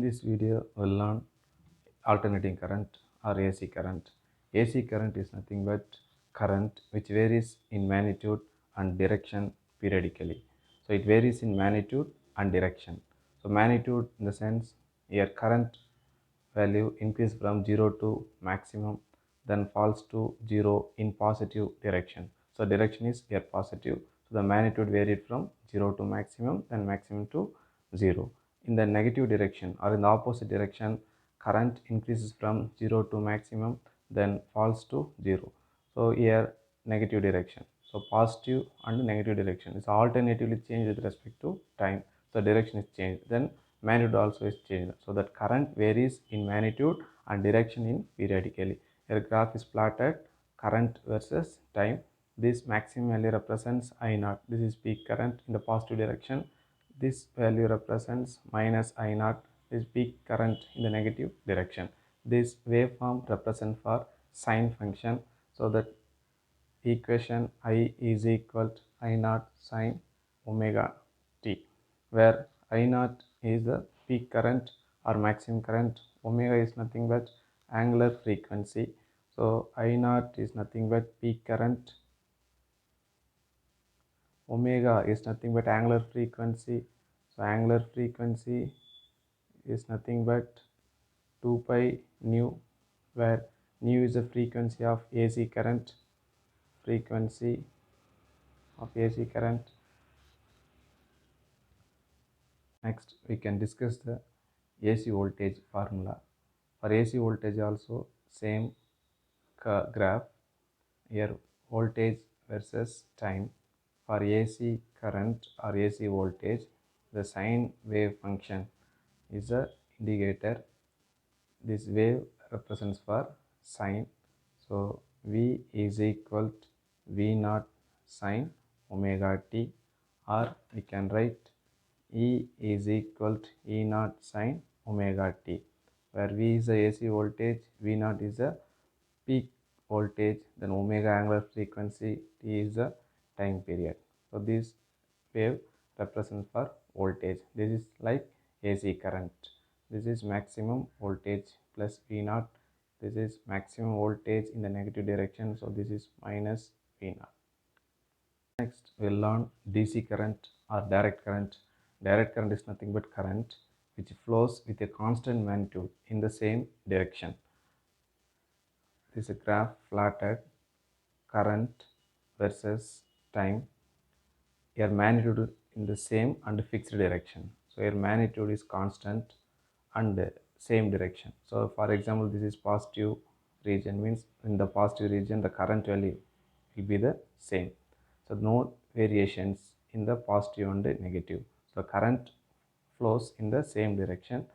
this video, we'll learn alternating current or AC current. AC current is nothing but current which varies in magnitude and direction periodically. So it varies in magnitude and direction. So magnitude in the sense your current value increase from 0 to maximum, then falls to 0 in positive direction. So direction is here positive. So the magnitude varied from 0 to maximum, then maximum to 0. In the negative direction or in the opposite direction, current increases from 0 to maximum, then falls to 0. So here negative direction. So positive and negative direction is alternatively changed with respect to time. So direction is changed. Then magnitude also is changed. So that current varies in magnitude and direction in periodically. Here graph is plotted current versus time. This maximum value represents I naught. This is peak current in the positive direction. This value represents minus I naught. This peak current in the negative direction. This waveform represents for sine function. So that equation I is equal to I naught sine omega t, where I naught is the peak current or maximum current, omega is nothing but angular frequency. So I naught is nothing but peak current, omega is nothing but angular frequency. So angular frequency is nothing but 2 pi nu, where nu is the frequency of AC current, frequency of AC current. Next, we can discuss the AC voltage formula. For AC voltage also same graph. Here voltage versus time. For AC current or AC voltage, the sine wave function is the indicator. This wave represents for sine. So V is equal to V naught sine omega t, or we can write E is equal to E naught sine omega t, where V is the AC voltage, V naught is the peak voltage, then omega angular frequency, T is the time period. So this wave represents for voltage. This is like AC current. This is maximum voltage plus V naught. This is maximum voltage in the negative direction. So this is minus V naught. Next, we'll learn DC current or direct current. Direct current is nothing but current which flows with a constant magnitude in the same direction. This is a graph plotted current versus time. Your magnitude in the same and fixed direction. So your magnitude is constant and same direction. So for example, this is positive region, means in the positive region the current value will be the same. So no variations in the positive and the negative. So current flows in the same direction.